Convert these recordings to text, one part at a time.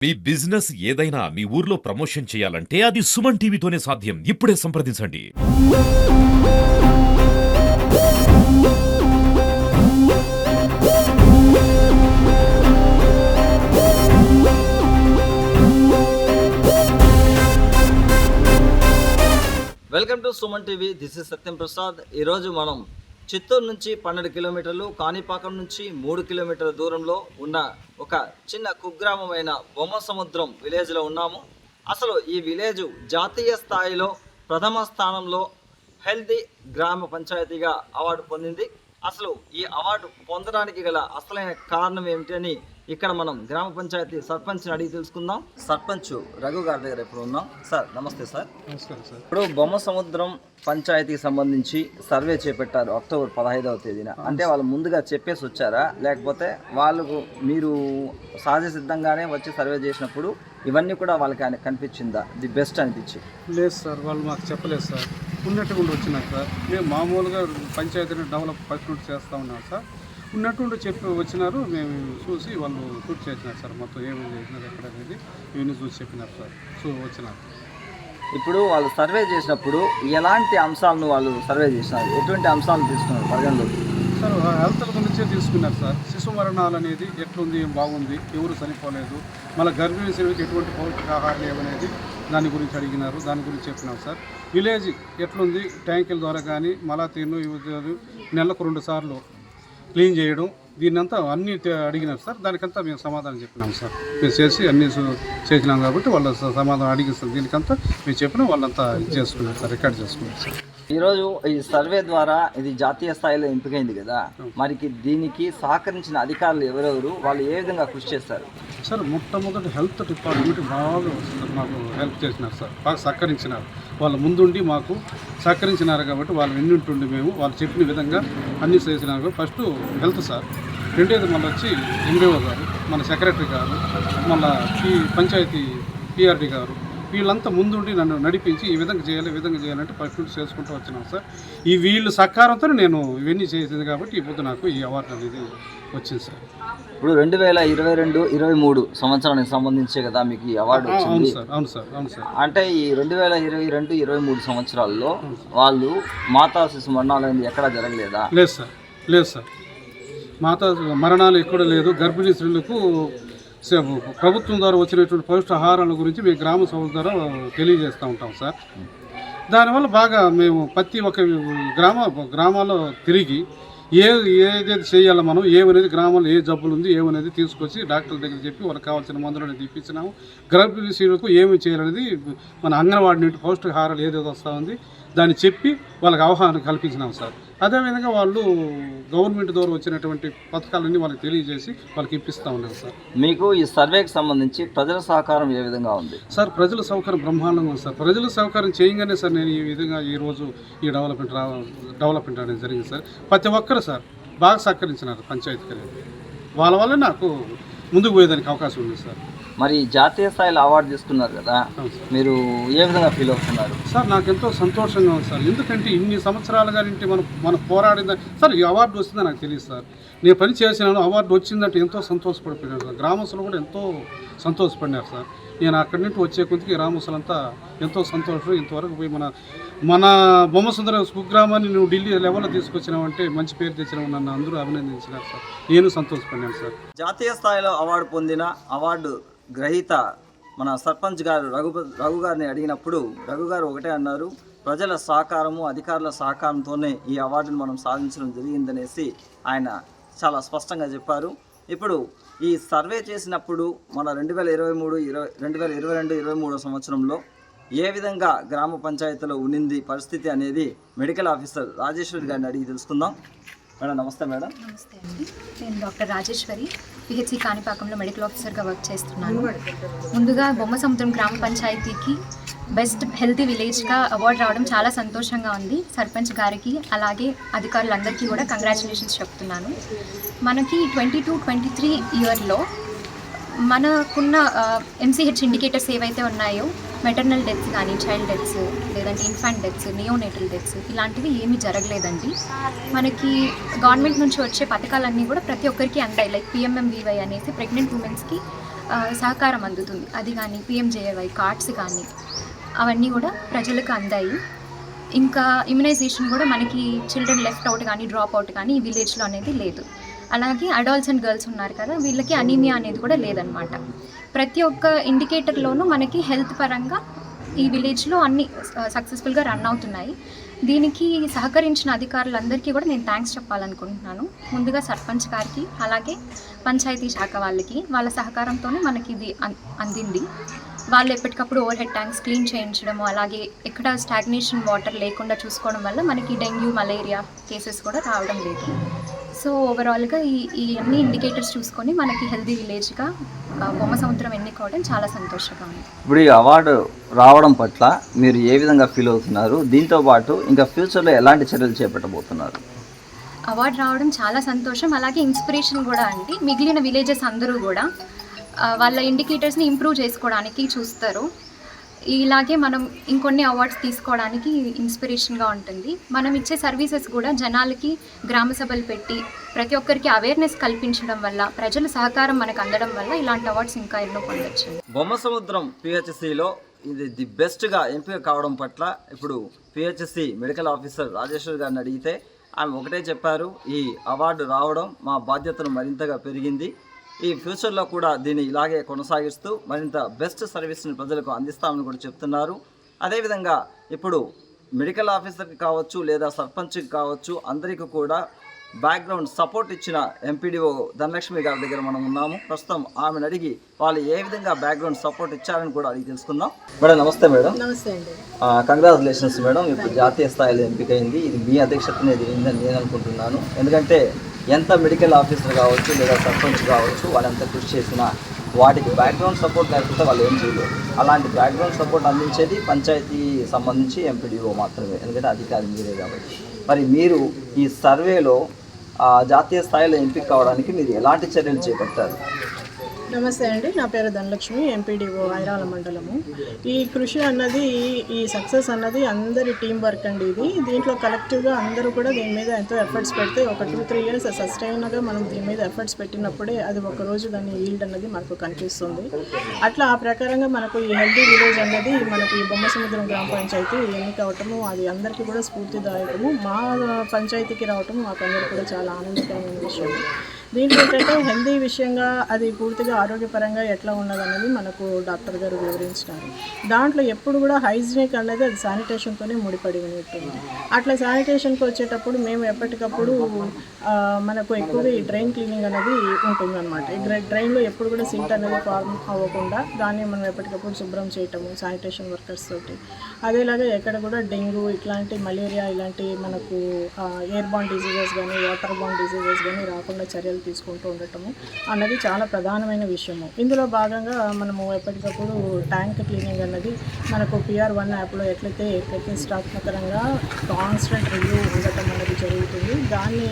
మీ business ఏదైనా మీ ఊర్లో promotion చేయాలంటే అది సుమన్ టీవీతోనే సాధ్యం. ఇప్పుడే సంప్రదించండి. Welcome to Suman TV. This is Satyam Prasad. ఈరోజు మనం చిత్తూరు నుంచి 12 కిలోమీటర్లు, కాణిపాకం నుంచి 3 కిలోమీటర్ల దూరంలో ఉన్న ఒక చిన్న కుగ్రామమైన బొమ్మసముద్రం విలేజ్లో ఉన్నాము. అసలు ఈ విలేజ్ జాతీయ స్థాయిలో ప్రథమ స్థానంలో హెల్తీ గ్రామ పంచాయతీగా అవార్డు పొందింది. అసలు ఈ అవార్డు పొందడానికి గల అసలైన కారణం ఏమిటి అని ఇక్కడ మనం గ్రామ పంచాయతీ సర్పంచ్ని అడిగి తెలుసుకుందాం. సర్పంచ్ రఘు గారి దగ్గర ఇప్పుడు ఉన్నాం. సార్ నమస్తే. సార్ నమస్కారం సార్. ఇప్పుడు బొమ్మసముద్రం పంచాయతీకి సంబంధించి సర్వే చేపట్టారు అక్టోబర్ 15వ తేదీన. అంటే వాళ్ళు ముందుగా చెప్పేసి వచ్చారా, లేకపోతే వాళ్ళకు మీరు సహజ సిద్ధంగానే వచ్చి సర్వే చేసినప్పుడు ఇవన్నీ కూడా వాళ్ళకి ఆయన కనిపించిందా, ది బెస్ట్ అనిపించి? లేదు సార్, వాళ్ళు మాకు చెప్పలేదు సార్. ఉన్నట్టుగా వచ్చినారు సార్. మేము మామూలుగా పంచాయతీని డెవలప్ ఫస్ట్ నుండి చేస్తూ ఉన్నాం సార్. ఉన్నట్టుండి చెప్పి వచ్చినారు. మేము చూసి వాళ్ళు పూర్తి చేసినారు సార్. మొత్తం ఏమేమి చేసినారు ఎక్కడ అనేది ఇవన్నీ చూసి చెప్పినారు సార్. సో వచ్చినారు. ఇప్పుడు వాళ్ళు సర్వే చేసినప్పుడు ఎలాంటి అంశాలను వాళ్ళు సర్వే చేసినారు, ఎటువంటి అంశాలను తీసుకున్నారు పరిగణలోకి? సార్ హెల్త్ గురించే తీసుకున్నారు సార్. శిశు మరణాలు అనేది ఎట్లుంది, ఏం బాగుంది, ఎవరు చనిపోలేదు, మళ్ళీ గర్భిణీ స్త్రీలకు ఎటువంటి పౌష్టికాహారం లేవనేది దాని గురించి అడిగినారు. దాని గురించి చెప్పినారు సార్. విలేజ్ ఎట్లుంది, ట్యాంకుల ద్వారా కానీ మళ్ళా తీను నెలకు 2 సార్లు క్లీన్ చేయడం, దీన్నంతా అన్నీ అడిగినారు సార్. దానికంతా మేము సమాధానం చెప్పినాం సార్. మేము చేసి అన్నీ చేసినాం కాబట్టి వాళ్ళ సమాధానం అడిగిస్తారు. దీనికంతా మేము చెప్పినా వాళ్ళంతా చేసుకున్నారు సార్, రికార్డ్ చేసుకున్నారు సార్. ఈరోజు ఈ సర్వే ద్వారా ఇది జాతీయ స్థాయిలో ఎంపికైంది కదా, మరి దీనికి సహకరించిన అధికారులు ఎవరెవరు, వాళ్ళు ఏ విధంగా కృషి చేస్తారు? సార్ మొట్టమొదటి హెల్త్ డిపార్ట్మెంట్ బాగా మాకు హెల్ప్ చేసినారు సార్, బాగా సహకరించినారు. వాళ్ళ ముందుండి మాకు సహకరించినారు కాబట్టి వాళ్ళు వెన్నుంటుండి మేము వాళ్ళు చెప్పిన విధంగా అన్నీ చేసినారు. ఫస్ట్ హెల్త్ సార్, రెండేది మళ్ళీ వచ్చి ఎంబీఓ గారు, మన సెక్రటరీ గారు, మళ్ళీ పంచాయతీ పిఆర్డి గారు, వీళ్ళంతా ముందుండి నన్ను నడిపించి ఈ విధంగా చేయాలంటే ఫస్ట్ నుండి చేసుకుంటూ వచ్చినాం సార్. ఈ వీళ్ళు సహకారంతో నేను ఇవన్నీ చేసింది కాబట్టి ఇప్పుడు నాకు ఈ అవార్డు అనేది వచ్చింది సార్. ఇప్పుడు 2022-23 సంవత్సరానికి సంబంధించే కదా మీకు ఈ అవార్డు వచ్చింది? అవును సార్. అంటే ఈ 2022-23 సంవత్సరాల్లో వాళ్ళు మాతా శిశు మరణాలు అనేది ఎక్కడా జరగలేదా? లేదు సార్. మాతా మరణాలు ఎక్కడ లేదు. గర్భిణీ స్త్రీలకు ప్రభుత్వం ద్వారా వచ్చినటువంటి పౌష్టికాహారాల గురించి మేము గ్రామ సభ ద్వారా తెలియజేస్తూ ఉంటాం సార్. దానివల్ల బాగా మేము ప్రతి ఒక్క గ్రామాల్లో తిరిగి ఏదైతే చేయాలో మనం, ఏమనేది గ్రామంలో ఏ జబ్బులు ఉంది ఏమనేది తీసుకొచ్చి డాక్టర్ల దగ్గర చెప్పి వాళ్ళకి కావాల్సిన మందులను తెప్పించినాము. గర్భిణీ స్త్రీలకు ఏమి చేయాలనేది మన అంగన్వాడీ నుండి పౌష్టికాహారాలు ఏదైతే వస్తూ ఉంది దాన్ని చెప్పి వాళ్ళకి అవగాహన కల్పించినాం సార్. అదేవిధంగా వాళ్ళు గవర్నమెంట్ ద్వారా వచ్చినటువంటి పథకాలన్నీ వాళ్ళకి తెలియజేసి వాళ్ళకి ఇప్పిస్తూ ఉన్నాం సార్. మీకు ఈ సర్వేకి సంబంధించి ప్రజల సహకారం ఏ విధంగా ఉంది సార్? ప్రజల సౌకర్యం బ్రహ్మాండంగా ఉంది సార్. ప్రజల సౌకర్యం చేయగానే సార్ నేను ఈ విధంగా ఈరోజు ఈ డెవలప్మెంట్ అనేది జరిగింది సార్. ప్రతి ఒక్కరు సార్ బాగా సహకరించినారు పంచాయతీకి. వాళ్ళ వల్ల నాకు ముందుకు పోయేదానికి అవకాశం ఉంది సార్. మరి జాతీయ స్థాయిలో అవార్డు తీసుకున్నారు కదా, మీరు ఏ విధంగా ఫీల్ అవుతున్నారు? సార్ నాకు ఎంతో సంతోషంగా ఉంది సార్. ఎందుకంటే ఇన్ని సంవత్సరాలుగా మనం పోరాడిందా సార్, ఈ అవార్డు వచ్చిందని నాకు తెలియదు సార్. నేను పని చేసినాను, అవార్డు వచ్చిందంటే ఎంతో సంతోషపడిపోయినారు సార్. గ్రామస్తులు కూడా ఎంతో సంతోషపడినారు సార్. నేను అక్కడి నుంచి వచ్చే కొద్దికి గ్రామస్తులంతా ఎంతో సంతోషం. ఇంతవరకు పోయి మన బొమ్మసుందర కుగ్రామాన్ని నువ్వు ఢిల్లీ లెవెల్లో తీసుకొచ్చినావంటే మంచి పేరు తెచ్చినావు, నన్ను అందరూ అభినందించినారు సార్. నేను సంతోషపడినాను సార్. జాతీయ స్థాయిలో అవార్డు పొందిన అవార్డు గ్రహీత మన సర్పంచ్ గారు రఘు గారిని అడిగినప్పుడు రఘు గారు ఒకటే అన్నారు, ప్రజల సహకారము అధికారుల సహకారంతోనే ఈ అవార్డును మనం సాధించడం జరిగిందనేసి ఆయన చాలా స్పష్టంగా చెప్పారు. ఇప్పుడు ఈ సర్వే చేసినప్పుడు మన 2022-23 సంవత్సరంలో ఏ విధంగా గ్రామ పంచాయతీలో ఉండింది పరిస్థితి అనేది మెడికల్ ఆఫీసర్ రాజేశ్వరి గారిని అడిగి తెలుసుకుందాం. మేడం నమస్తే. మేడం నమస్తే అండి. నేను డాక్టర్ రాజేశ్వరి, పిహెచ్సి కాణిపాకంలో మెడికల్ ఆఫీసర్గా వర్క్ చేస్తున్నాను. ముందుగా బొమ్మసముద్రం గ్రామ పంచాయతీకి బెస్ట్ హెల్తీ విలేజ్గా అవార్డు రావడం చాలా సంతోషంగా ఉంది. సర్పంచ్ గారికి అలాగే అధికారులందరికీ కూడా కంగ్రాచులేషన్స్ చెప్తున్నాను. మనకి 22-23 ఇయర్లో మనకున్న ఎంసీహెచ్ ఇండికేటర్స్ ఏవైతే ఉన్నాయో, మెటర్నల్ డెత్స్ కానీ, చైల్డ్ డెత్స్, లేదంటే ఇన్ఫాంట్ డెత్స్, నియోనేటల్ డెత్స్, ఇలాంటివి ఏమీ జరగలేదండి. మనకి గవర్నమెంట్ నుంచి వచ్చే పథకాలన్నీ కూడా ప్రతి ఒక్కరికి అందాయి. లైక్ పిఎంఎంవీవై అనేసి ప్రెగ్నెంట్ ఉమెన్స్కి సహకారం అందుతుంది. అది కానీ పిఎంజేఏవై కార్డ్స్ కానీ అవన్నీ కూడా ప్రజలకు అందాయి. ఇంకా ఇమ్యునైజేషన్ కూడా మనకి చిల్డ్రన్ లెఫ్ట్ అవుట్ కానీ డ్రాప్ అవుట్ కానీ ఈ విలేజ్లో అనేది లేదు. అలాగే అడల్ట్స్ అండ్ గర్ల్స్ ఉన్నారు కదా, వీళ్ళకి అనీమియా అనేది కూడా లేదనమాట. ప్రతి ఒక్క ఇండికేటర్లోనూ మనకి హెల్త్ పరంగా ఈ విలేజ్లో అన్నీ సక్సెస్ఫుల్గా రన్ అవుతున్నాయి. దీనికి సహకరించిన అధికారులందరికీ కూడా నేను థ్యాంక్స్ చెప్పాలనుకుంటున్నాను. ముందుగా సర్పంచ్ గారికి, అలాగే పంచాయతీ శాఖ వాళ్ళ సహకారంతోనే మనకి ఇది అందింది. వాళ్ళు ఎప్పటికప్పుడు ఓవర్ హెడ్ ట్యాంక్స్ క్లీన్ చేయించడము, అలాగే ఎక్కడ స్టాగ్నేషన్ వాటర్ లేకుండా చూసుకోవడం వల్ల మనకి డెంగ్యూ, మలేరియా కేసెస్ కూడా రావడం లేదు. సో ఓవరాల్గా ఈ అన్ని ఇండికేటర్స్ చూసుకొని మనకి హెల్దీ విలేజ్గా బొమ్మసముద్రం ఎన్నుకోవడం చాలా సంతోషంగా ఉంది. ఇప్పుడు ఈ అవార్డు రావడం పట్ల మీరు ఏ విధంగా ఫీల్ అవుతున్నారు? దీంతో పాటు ఇంకా ఫ్యూచర్లో ఎలాంటి చర్యలు చేపట్టబోతున్నారు? అవార్డు రావడం చాలా సంతోషం, అలాగే ఇన్స్పిరేషన్ కూడా అండి. మిగిలిన విలేజెస్ అందరూ కూడా వాళ్ళ ఇండికేటర్స్ని ఇంప్రూవ్ చేసుకోవడానికి చూస్తారు. ఇలాగే మనం ఇంకొన్ని అవార్డ్స్ తీసుకోవడానికి ఇన్స్పిరేషన్గా ఉంటుంది. మనం ఇచ్చే సర్వీసెస్ కూడా జనాలకి గ్రామ సభలు పెట్టి ప్రతి ఒక్కరికి అవేర్నెస్ కల్పించడం వల్ల, ప్రజల సహకారం మనకు అందడం వల్ల ఇలాంటి అవార్డ్స్ ఇంకా ఎన్నో పొందొచ్చు. బొమ్మసముద్రం పిహెచ్సిలో ఇది ది బెస్ట్గా ఎంపిక కావడం పట్ల ఇప్పుడు పిహెచ్సి మెడికల్ ఆఫీసర్ రాజేశ్వరి గారిని అడిగితే ఆమె ఒకటే చెప్పారు, ఈ అవార్డు రావడం మా బాధ్యతను మరింతగా పెరిగింది. ఈ ఫ్యూచర్లో కూడా దీన్ని ఇలాగే కొనసాగిస్తూ మరింత బెస్ట్ సర్వీస్ని ప్రజలకు అందిస్తామని కూడా చెప్తున్నారు. అదేవిధంగా ఇప్పుడు మెడికల్ ఆఫీసర్కి కావచ్చు లేదా సర్పంచ్కి కావచ్చు, అందరికీ కూడా బ్యాక్గ్రౌండ్ సపోర్ట్ ఇచ్చిన ఎంపీడీఓ ధనలక్ష్మి గారి దగ్గర మనం ఉన్నాము. ప్రస్తుతం ఆమెను అడిగి వాళ్ళు ఏ విధంగా బ్యాక్గ్రౌండ్ సపోర్ట్ ఇచ్చారని కూడా అడిగి తెలుసుకుందాం. మేడం నమస్తే. మేడం నమస్తే అండి. కంగ్రాచులేషన్స్ మేడం, ఇప్పుడు జాతీయ స్థాయిలో ఎంపికైంది. ఇది మీ అధ్యక్షతనే జరిగిందని నేను అనుకుంటున్నాను. ఎందుకంటే ఎంత మెడికల్ ఆఫీసర్ కావచ్చు లేదా సర్పంచ్ కావచ్చు, వాళ్ళంతా కృషి చేసిన వాటికి బ్యాక్గ్రౌండ్ సపోర్ట్ లేకపోతే వాళ్ళు ఏం చేయలేరు. అలాంటి బ్యాక్గ్రౌండ్ సపోర్ట్ అందించేది పంచాయతీ సంబంధించి ఎంపీడీఓ మాత్రమే, ఎందుకంటే అధికారి మీరే కాబట్టి. మరి మీరు ఈ సర్వేలో జాతీయ స్థాయిలో ఎంపిక కావడానికి మీరు ఎలాంటి చర్యలు చేపట్టారు? నమస్తే అండి, నా పేరు ధనలక్ష్మి, ఎంపీడీఓ ఐరాల మండలము. ఈ కృషి అన్నది, ఈ సక్సెస్ అన్నది అందరి టీం వర్క్ అండి. దీంట్లో కలెక్టివ్గా అందరూ కూడా దీని మీద ఎంతో ఎఫర్ట్స్ పెడితే ఒక 2-3 ఇయర్స్ సస్టైన్గా మనం దీని మీద ఎఫర్ట్స్ పెట్టినప్పుడే అది ఒకరోజు దాని ఈల్డ్ అన్నది మనకు కనిపిస్తుంది. అట్లా ఆ ప్రకారంగా మనకు ఈ హెల్దీ విలేజ్ అన్నది మనకు ఈ బొమ్మసముద్రం గ్రామ పంచాయతీ ఎన్నిక అవటము అది అందరికీ కూడా స్ఫూర్తిదాయకము. మా పంచాయతీకి రావటము మాకు అందరికీ కూడా చాలా ఆనందకరమైన విషయం. దీంట్లో ఏంటంటే హెల్దీ విషయంగా అది పూర్తిగా ఆరోగ్యపరంగా ఎట్లా ఉన్నదన్నది మనకు డాక్టర్ గారు వివరించినారు. దాంట్లో ఎప్పుడు కూడా హైజీనిక్ అనేది అది శానిటేషన్తోనే ముడిపడి ఉంటుంది. అట్లా శానిటేషన్కి వచ్చేటప్పుడు మేము ఎప్పటికప్పుడు మనకు ఎక్కువగా ఈ డ్రైన్ క్లీనింగ్ అనేది ఉంటుందన్నమాట. ఈ డ్రైన్లో ఎప్పుడు కూడా సింట్ అనేది ఫార్మ్ అవ్వకుండా దాన్ని మనం ఎప్పటికప్పుడు శుభ్రం చేయటము శానిటేషన్ వర్కర్స్ తోటి. అదేలాగా ఎక్కడ కూడా డెంగ్యూ ఇట్లాంటి మలేరియా ఇలాంటి మనకు ఎయిర్ బార్న్ డిసీజెస్ కానీ వాటర్ బార్న్ డిసీజెస్ కానీ రాకుండా చర్యలు తీసుకుంటూ ఉండటము అన్నది చాలా ప్రధానమైన విషయము. ఇందులో భాగంగా మనము ఎప్పటికప్పుడు ట్యాంక్ క్లీనింగ్ అన్నది మనకు PR1 యాప్లో ఎట్లయితే ప్రతిష్టాత్మకంగా కాన్స్టెంట్ రివ్యూ ఉండటం అనేది జరుగుతుంది. దాన్ని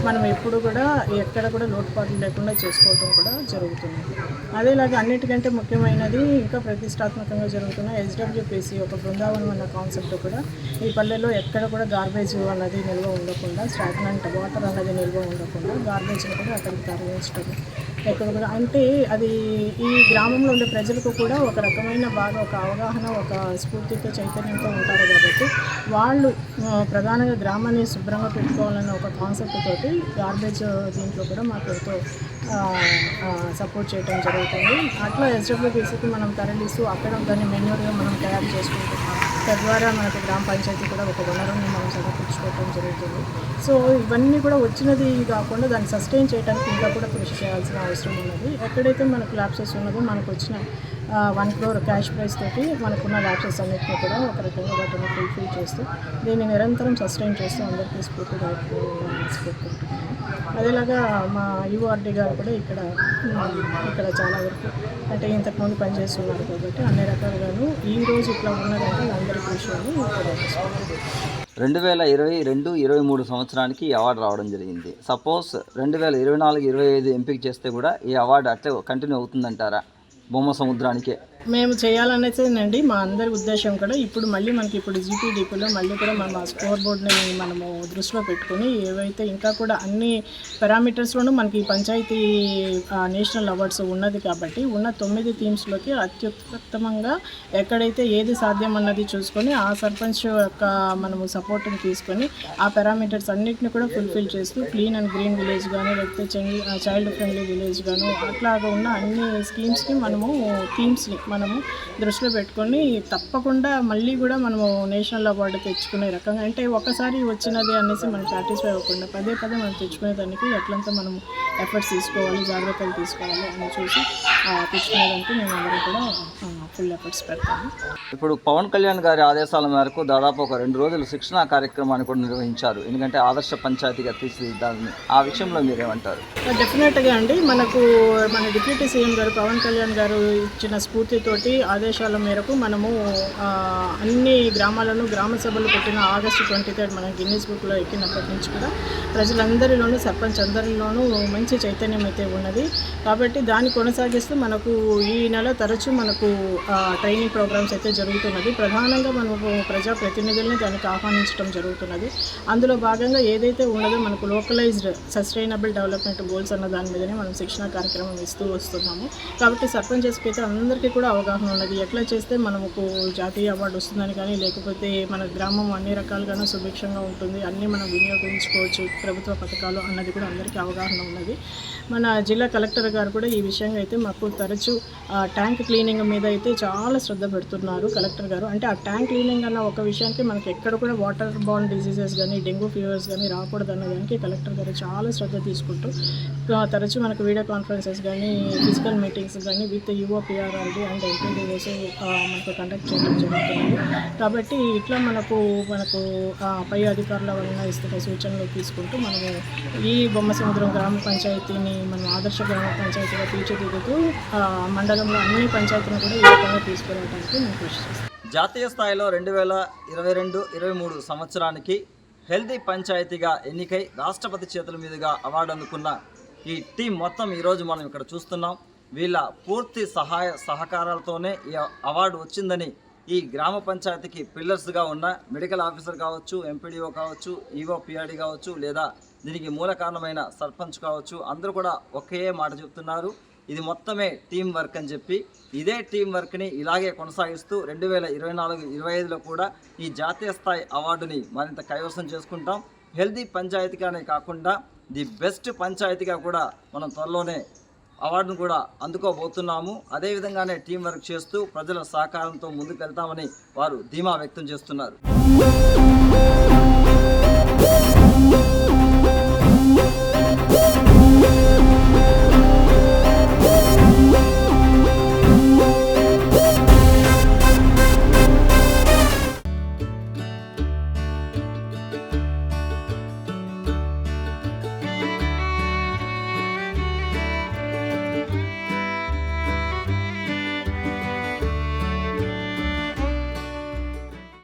మనం ఎప్పుడు కూడా ఎక్కడ కూడా లోటుపాట్లు లేకుండా చేసుకోవటం కూడా జరుగుతుంది. అదేలాగా అన్నిటికంటే ముఖ్యమైనది ఇంకా ప్రతిష్టాత్మకంగా జరుగుతున్న SWPC ఒక బృందావనం అన్న కాన్సెప్ట్ కూడా ఈ పల్లెల్లో ఎక్కడ కూడా గార్బేజ్ అన్నది నిల్వ ఉండకుండా, స్టాగ్నెంట్ వాటర్ అన్నది నిల్వ ఉండకుండా గార్బేజ్ని కూడా అక్కడికి తరలించడం ఎక్కడ కూడా అంటే అది ఈ గ్రామంలో ఉండే ప్రజలకు కూడా ఒక రకమైన బాగా ఒక అవగాహన, ఒక స్ఫూర్తితో చైతన్యంతో ఉంటారు కాబట్టి వాళ్ళు ప్రధానంగా గ్రామాన్ని శుభ్రంగా పెట్టుకోవాలన్న ఒక కాన్సెప్ట్ తోటి గార్బేజ్ దీంట్లో కూడా మాకు ఎంతో సపోర్ట్ చేయడం జరుగుతుంది. అట్లా SWPCకి మనం తరలిస్తూ అక్కడ దాన్ని మెన్యూర్గా మనం తయారు చేసుకుంటున్నాం. తద్వారా మనకు గ్రామ పంచాయతీ కూడా ఒక వనరుని మనం సమకూర్చుకోవటం జరుగుతుంది. సో ఇవన్నీ కూడా వచ్చినది కాకుండా దాన్ని సస్టైన్ చేయడానికి ఇంకా కూడా కృషి చేయాల్సిన అవసరం ఉన్నది. ఎక్కడైతే మనకు ల్యాప్సెస్ ఉన్నదో మనకు వచ్చిన 1 crore క్యాష్ ప్రైజ్ తోటి మనకున్న ల్యాప్సెస్ అన్నింటినీ కూడా ఒక రకంగా వాటిని ఫుల్ఫిల్ చేస్తూ దీన్ని నిరంతరం సస్టైన్ చేస్తూ అందరికీ స్ఫూర్తిగా కోరుకుంటున్నాను. అదేలాగా మా URD గారు కూడా ఇక్కడ చాలా వరకు అంటే ఇంతకుముందు పనిచేస్తున్నారు కాబట్టి అన్ని రకాలుగాను ఈరోజు ఇట్లా ఉన్నదంటే అందరి విషయాన్ని 2022-23 సంవత్సరానికి ఈ అవార్డు రావడం జరిగింది. సపోజ్ 2024-25 ఎంపిక చేస్తే కూడా ఈ అవార్డు అట్లే కంటిన్యూ అవుతుందంటారా బొమ్మసముద్రానికే? మేము చేయాలనేసేనండి మా అందరి ఉద్దేశం కూడా. ఇప్పుడు మళ్ళీ మనకి ఇప్పుడు జీపీడీపీలో మళ్ళీ కూడా మనం ఆ స్కోర్ బోర్డ్ని మనము దృష్టిలో పెట్టుకొని ఏవైతే ఇంకా కూడా అన్ని పారామీటర్స్లోనూ మనకి పంచాయతీ నేషనల్ అవార్డ్స్ ఉన్నది కాబట్టి ఉన్న 9 థీమ్స్లోకి అత్యుత్తమంగా ఎక్కడైతే ఏది సాధ్యం అన్నది చూసుకొని ఆ సర్పంచ్ యొక్క మనము సపోర్ట్ని తీసుకొని ఆ పారామీటర్స్ అన్నిటిని కూడా ఫుల్ఫిల్ చేస్తూ క్లీన్ అండ్ గ్రీన్ విలేజ్ కానీ లేకపోతే చైల్డ్ ఫ్రెండ్లీ విలేజ్ గాను అట్లాగా ఉన్న అన్ని స్కీమ్స్ని మనము థీమ్స్ని మనము దృష్టిలో పెట్టుకొని తప్పకుండా మళ్ళీ కూడా మనము నేషనల్ అవార్డు తెచ్చుకునే రకంగా, అంటే ఒక్కసారి వచ్చినది అనేసి మనం సాటిస్ఫై అవ్వకుండా పదే మనం తెచ్చుకునేదానికి ఎట్లంతా మనము ఎఫర్ట్స్ తీసుకోవాలి, జాగ్రత్తలు తీసుకోవాలి అని చూసి తెచ్చుకునేదానికి మేము అందరం కూడా ఫుల్ ఎఫర్ట్స్ పెడతాము. ఇప్పుడు పవన్ కళ్యాణ్ గారి ఆదేశాల మేరకు దాదాపు ఒక 2 రోజులు శిక్షణా కార్యక్రమాన్ని కూడా నిర్వహించారు. ఎందుకంటే ఆదర్శ పంచాయతీగా తీర్చిదిద్దాలని. ఆ విషయంలో మీరేమంటారు? డెఫినెట్గా అండి, మన డిప్యూటీ సీఎం గారు పవన్ కళ్యాణ్ గారు ఇచ్చిన స్ఫూర్తితోటి ఆదేశాల మేరకు మనము అన్ని గ్రామాలను గ్రామ సభలు పెట్టిన ఆగస్టు 23 మన గిన్నీస్ బుక్లో ఎక్కినప్పటి నుంచి కూడా ప్రజలందరిలోనూ సర్పంచ్ అందరిలోనూ మంచి చైతన్యం అయితే ఉన్నది. కాబట్టి దాన్ని కొనసాగిస్తూ మనకు ఈ నెల తరచూ మనకు ట్రైనింగ్ ప్రోగ్రామ్స్ అయితే జరుగుతున్నది. ప్రధానంగా మనకు ప్రజాప్రతినిధుల్ని దానికి ఆహ్వానించడం జరుగుతున్నది. అందులో భాగంగా ఏదైతే ఉన్నదో మనకు లోకలైజ్డ్ సస్టైనబుల్ డెవలప్మెంట్ గోల్స్ అన్న దాని మీదనే మనం శిక్షణ కార్యక్రమం ఇస్తూ వస్తున్నాము. కాబట్టి సర్పంచెస్కి అయితే అందరికీ కూడా అవగాహన ఉన్నది. ఎట్లా చేస్తే మనకు జాతీయ అవార్డు వస్తుందని కానీ లేకపోతే మన గ్రామం అన్ని రకాలుగానూ సుభిక్షంగా ఉంటుంది, అన్నీ మనం వినియోగించుకోవచ్చు ప్రభుత్వ పథకాలు అన్నది కూడా అందరికీ అవగాహన ఉన్నది. మన జిల్లా కలెక్టర్ గారు కూడా ఈ విషయంగా అయితే మాకు తరచూ ట్యాంక్ క్లీనింగ్ మీద అయితే చాలా శ్రద్ధ పెడుతున్నారు కలెక్టర్ గారు. అంటే ఆ ట్యాంక్ క్లీనింగ్ అన్న ఒక విషయానికి మనకి ఎక్కడ కూడా వాటర్ బార్న్ డిసీజెస్ కానీ డెంగ్యూ ఫీవర్స్ కానీ రాకూడదు అన్న దానికి కలెక్టర్ గారు చాలా శ్రద్ధ తీసుకుంటూ తరచూ మనకు వీడియో కాన్ఫరెన్సెస్ కానీ ఫిజికల్ మీటింగ్స్ కానీ విత్ యుఓపిఆర్ఆర్డి అండ్ ఎంపీడీఓస్ మనకు కండక్ట్ చేయడం జరుగుతుంది. కాబట్టి ఇట్లా మనకు పై అధికారుల వలన ఇస్తున్న సూచనలు తీసుకుంటూ మనము ఈ బొమ్మసముద్రం గ్రామ పంచాయతీని మనం ఆదర్శ గ్రామ పంచాయతీగా తీర్చిదిద్దుతూ మండలంలో అన్ని పంచాయతీలను కూడా ఈ రకంగా తీసుకురావడానికి నేను కృషి చేస్తాను. జాతీయ స్థాయిలో 2022-23 సంవత్సరానికి హెల్దీ పంచాయతీగా ఎన్నికై రాష్ట్రపతి చేతుల మీదుగా అవార్డు అందుకున్న ఈ టీం మొత్తం ఈరోజు మనం ఇక్కడ చూస్తున్నాం. వీళ్ళ పూర్తి సహాయ సహకారాలతోనే ఈ అవార్డు వచ్చిందని ఈ గ్రామ పంచాయతీకి పిల్లర్స్గా ఉన్న మెడికల్ ఆఫీసర్ కావచ్చు, ఎంపీడీఓ కావచ్చు, ఈఓ పిఆర్డీ కావచ్చు, లేదా దీనికి మూల కారణమైన సర్పంచ్ కావచ్చు, అందరూ కూడా ఒకే మాట చెప్తున్నారు. ఇది మొత్తమే టీం వర్క్ అని చెప్పి ఇదే టీం వర్క్ని ఇలాగే కొనసాగిస్తూ 2024-25లో కూడా ఈ జాతీయ స్థాయి అవార్డుని మరింత కైవసం చేసుకుంటాం. హెల్దీ పంచాయతీగానే కాకుండా ది బెస్ట్ పంచాయతీగా కూడా మనం త్వరలోనే అవార్డును కూడా అందుకోబోతున్నాము. అదేవిధంగానే టీం వర్క్ చేస్తూ ప్రజల సహకారంతో ముందుకు వెళ్తామని వారు ధీమా వ్యక్తం చేస్తున్నారు.